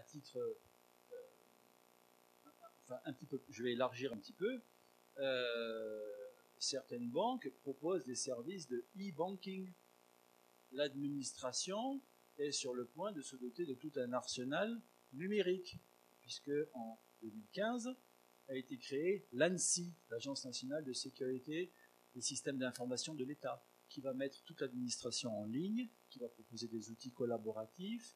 titre, enfin un petit peu, je vais élargir un petit peu. Certaines banques proposent des services de e-banking. L'administration est sur le point de se doter de tout un arsenal numérique, puisque en 2015 a été créée l'ANSSI, l'Agence nationale de sécurité des systèmes d'information de l'État, qui va mettre toute l'administration en ligne, qui va proposer des outils collaboratifs,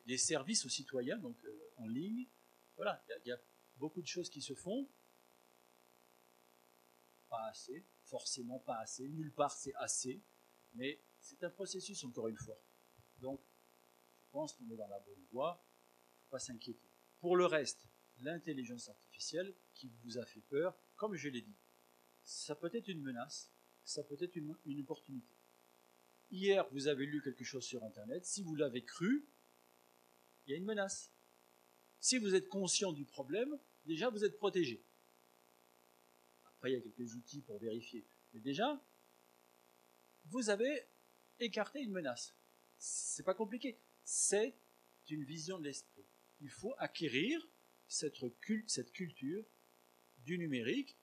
des services aux citoyens, donc en ligne. Voilà, il y a beaucoup de choses qui se font. Pas assez, forcément pas assez, nulle part c'est assez, mais c'est un processus encore une fois. Donc, je pense qu'on est dans la bonne voie, il ne faut pas s'inquiéter. Pour le reste, l'intelligence artificielle qui vous a fait peur, comme je l'ai dit, ça peut être une menace, ça peut être une opportunité. Hier, vous avez lu quelque chose sur Internet, si vous l'avez cru, il y a une menace. Si vous êtes conscient du problème, déjà vous êtes protégé. Après, il y a quelques outils pour vérifier. Mais déjà, vous avez écarté une menace. C'est pas compliqué. C'est une vision de l'esprit. Il faut acquérir cette culture du numérique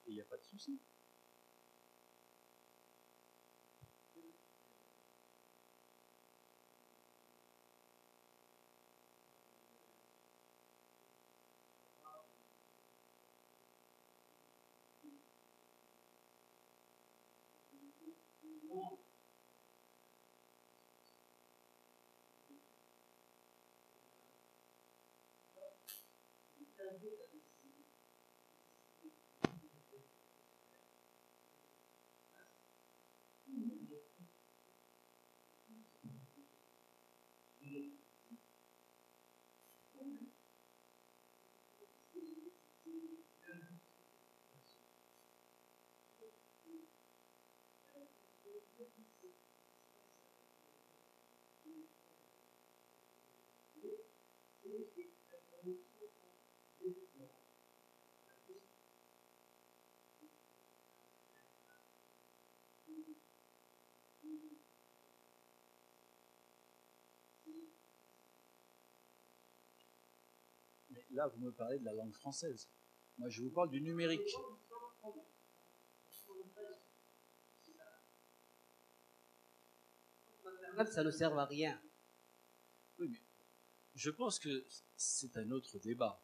et il n'y a pas de souci. Mais là, vous me parlez de la langue française. Moi, je vous parle du numérique. Ça ne sert à rien. Oui, mais je pense que c'est un autre débat.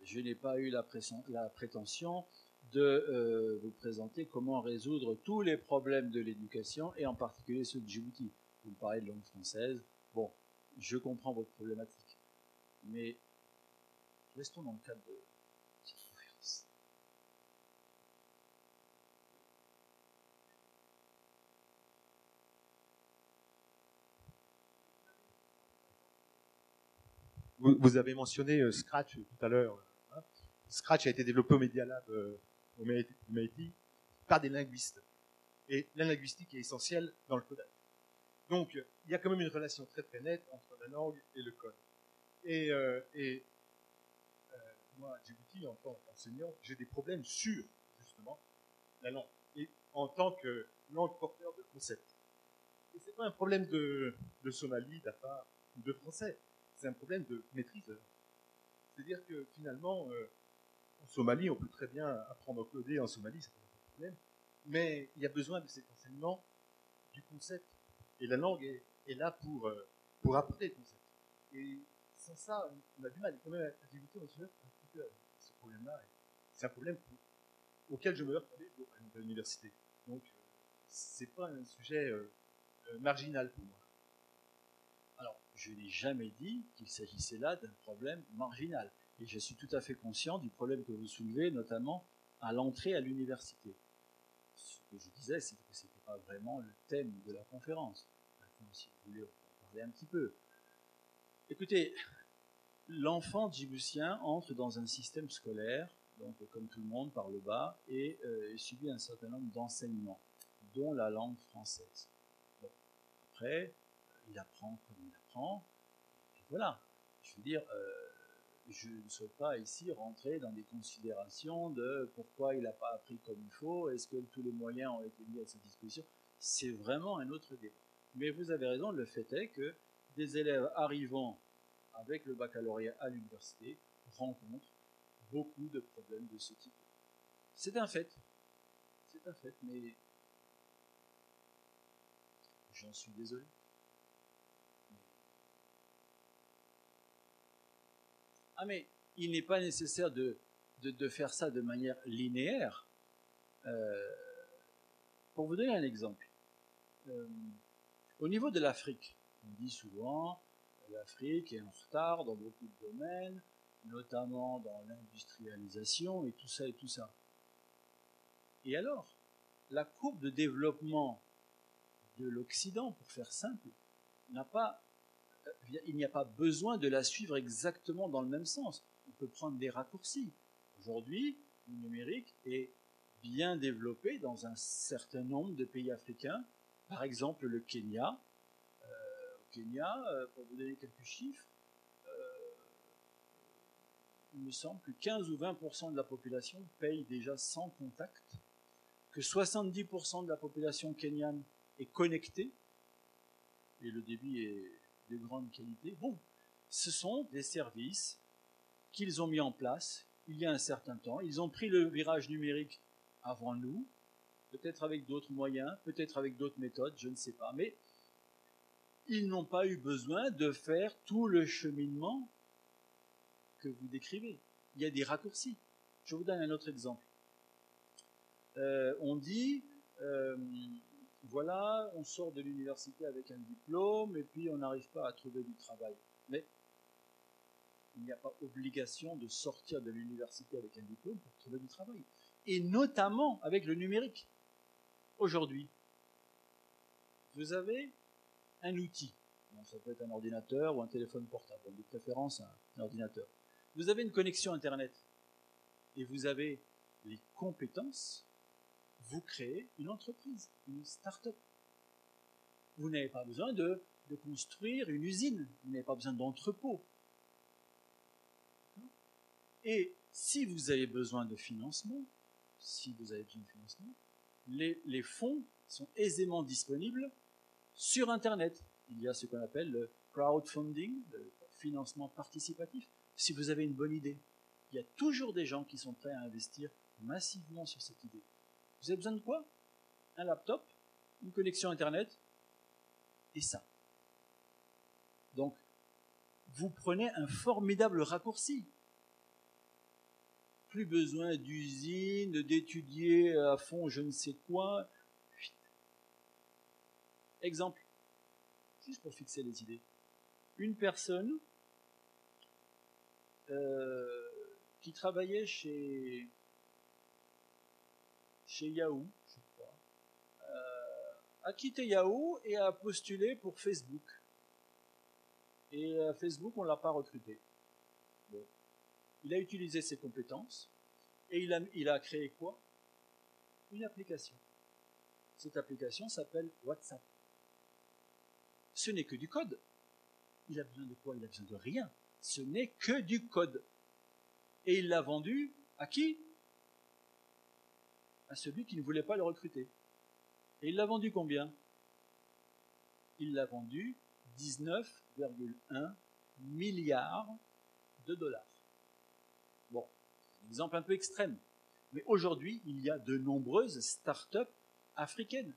Je n'ai pas eu la prétention de vous présenter comment résoudre tous les problèmes de l'éducation, et en particulier ceux de Djibouti. Vous me parlez de langue française. Bon, je comprends votre problématique. Mais restons dans le cadre de cette conférence. Vous avez mentionné Scratch tout à l'heure. Hein. Scratch a été développé au Media Lab au MIT par des linguistes. Et la linguistique est essentielle dans le codage. Donc, il y a quand même une relation très très nette entre la langue et le code. Et moi, à Djibouti, en tant qu'enseignant, j'ai des problèmes sur, justement, la langue. Et en tant que langue porteur de concepts. Et c'est pas un problème de Somalie, d'Afar ou de français. C'est un problème de maîtrise. C'est-à-dire que finalement, en Somalie, on peut très bien apprendre à coder en Somalie, c'est pas un problème. Mais il y a besoin de cet enseignement du concept. Et la langue est là pour apprendre les concepts. Et sans ça, on a du mal. Et quand même, à Djibouti, on se heurte un petit peu à ce problème-là. C'est un problème auquel je me heurte à l'université. Donc, c'est pas un sujet marginal pour moi. Alors, je n'ai jamais dit qu'il s'agissait là d'un problème marginal. Et je suis tout à fait conscient du problème que vous soulevez, notamment à l'entrée à l'université. Ce que je disais, c'est que ce n'était pas vraiment le thème de la conférence. Maintenant, si vous voulez, on peut en parler un petit peu. Écoutez, l'enfant djiboutien entre dans un système scolaire, donc comme tout le monde par le bas, et subit un certain nombre d'enseignements, dont la langue française. Bon. Après, il apprend comme il apprend, et voilà. Je veux dire, je ne souhaite pas ici rentrer dans des considérations de pourquoi il n'a pas appris comme il faut, est-ce que tous les moyens ont été mis à sa disposition. C'est vraiment un autre débat. Mais vous avez raison, le fait est que des élèves arrivant avec le baccalauréat à l'université rencontrent beaucoup de problèmes de ce type. C'est un fait. C'est un fait, mais j'en suis désolé. Ah, mais il n'est pas nécessaire de faire ça de manière linéaire. Pour vous donner un exemple, au niveau de l'Afrique, on dit souvent l'Afrique est en retard dans beaucoup de domaines, notamment dans l'industrialisation et tout ça et tout ça. Et alors, la courbe de développement de l'Occident, pour faire simple, il n'y a pas besoin de la suivre exactement dans le même sens. On peut prendre des raccourcis. Aujourd'hui, le numérique est bien développé dans un certain nombre de pays africains, par exemple le Kenya. Au Kenya, pour vous donner quelques chiffres, il me semble que 15 ou 20% de la population paye déjà sans contact, que 70% de la population kenyane est connectée, et le débit est de grande qualité. Bon, ce sont des services qu'ils ont mis en place il y a un certain temps. Ils ont pris le virage numérique avant nous, peut-être avec d'autres moyens, peut-être avec d'autres méthodes, je ne sais pas, mais ils n'ont pas eu besoin de faire tout le cheminement que vous décrivez. Il y a des raccourcis. Je vous donne un autre exemple. On dit, voilà, on sort de l'université avec un diplôme et puis on n'arrive pas à trouver du travail. Mais il n'y a pas obligation de sortir de l'université avec un diplôme pour trouver du travail. Et notamment avec le numérique. Aujourd'hui, vous avez un outil. Bon, ça peut être un ordinateur ou un téléphone portable, de préférence un ordinateur. Vous avez une connexion Internet et vous avez les compétences, vous créez une entreprise, une start-up. Vous n'avez pas besoin de construire une usine, vous n'avez pas besoin d'entrepôt. Et si vous avez besoin de financement, les fonds sont aisément disponibles sur Internet. Il y a ce qu'on appelle le crowdfunding, le financement participatif. Si vous avez une bonne idée, il y a toujours des gens qui sont prêts à investir massivement sur cette idée. Vous avez besoin de quoi? Un laptop, une connexion Internet, et ça. Donc, vous prenez un formidable raccourci. Plus besoin d'usine, d'étudier à fond je ne sais quoi. Exemple, juste pour fixer les idées. Une personne qui travaillait chez Yahoo, je crois, a quitté Yahoo et a postulé pour Facebook. Et à Facebook, on ne l'a pas recruté. Bon. Il a utilisé ses compétences et il a créé quoi? Une application. Cette application s'appelle WhatsApp. Ce n'est que du code. Il a besoin de quoi? Il a besoin de rien. Ce n'est que du code. Et il l'a vendu à qui? À celui qui ne voulait pas le recruter. Et il l'a vendu combien? Il l'a vendu 19,1 milliards de dollars. Bon, c'est un exemple un peu extrême. Mais aujourd'hui, il y a de nombreuses start-up africaines.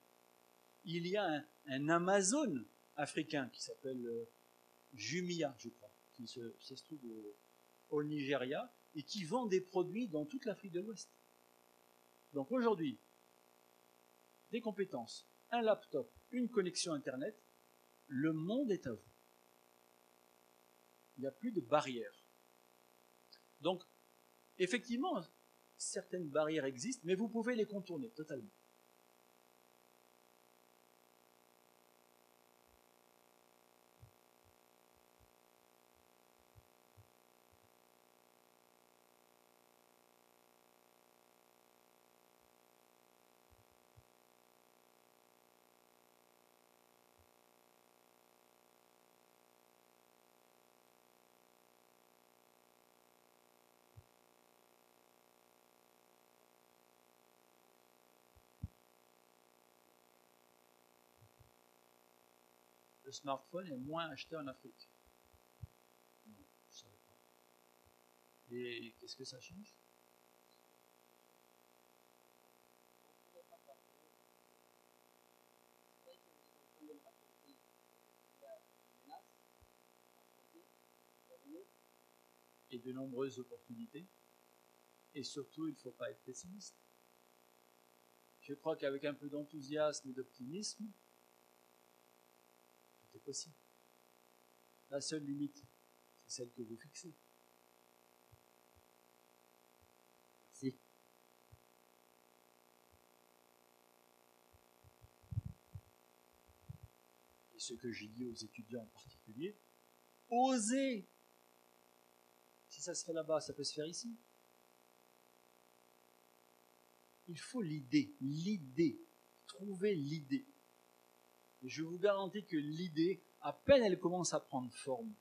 Il y a un Amazon africain qui s'appelle Jumia, je crois, qui se trouve au Nigeria et qui vend des produits dans toute l'Afrique de l'Ouest. Donc aujourd'hui, des compétences, un laptop, une connexion Internet, le monde est à vous. Il n'y a plus de barrières. Donc, effectivement, certaines barrières existent, mais vous pouvez les contourner totalement. le smartphone est moins acheté en Afrique. Non, je ne savais pas. Et qu'est-ce que ça change? Et de nombreuses opportunités. Et surtout, il ne faut pas être pessimiste. Je crois qu'avec un peu d'enthousiasme et d'optimisme, tout est possible. La seule limite, c'est celle que vous fixez. Merci. Et ce que j'ai dit aux étudiants en particulier, osez. Si ça se fait là-bas, ça peut se faire ici. Il faut l'idée, trouver l'idée. Et je vous garantis que l'idée, à peine elle commence à prendre forme,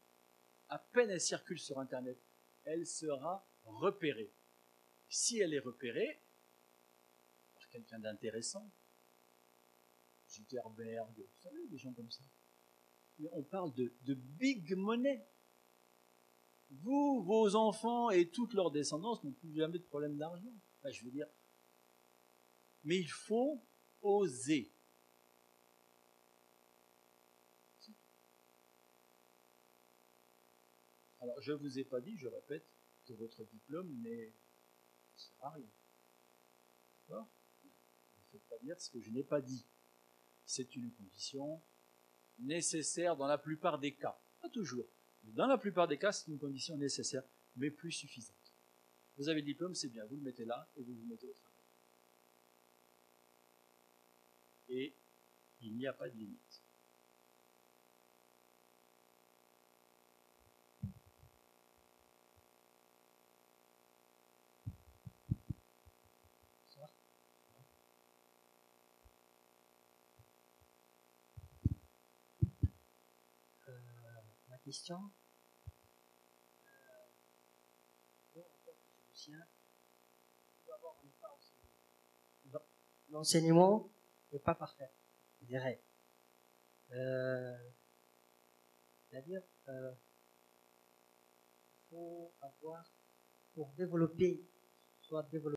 à peine elle circule sur Internet, elle sera repérée. Si elle est repérée par quelqu'un d'intéressant, Zuckerberg, vous savez, des gens comme ça, mais on parle de big money. Vous, vos enfants et toute leur descendance n'ont plus jamais de problème d'argent. Enfin, je veux dire, mais il faut oser. Alors, je ne vous ai pas dit, je répète, que votre diplôme ne sert à rien. D'accord ? Ne faites pas dire ce que je n'ai pas dit. C'est une condition nécessaire dans la plupart des cas. Pas toujours. Mais dans la plupart des cas, c'est une condition nécessaire, mais plus suffisante. Vous avez le diplôme, c'est bien, vous le mettez là et vous vous mettez au travail. Et il n'y a pas de limite. Ma question, nous, en tant que physicien, tout d'abord, on n'est pas enseigné. L'enseignement n'est pas parfait, je dirais. C'est-à-dire, il faut avoir, pour développer, soit développer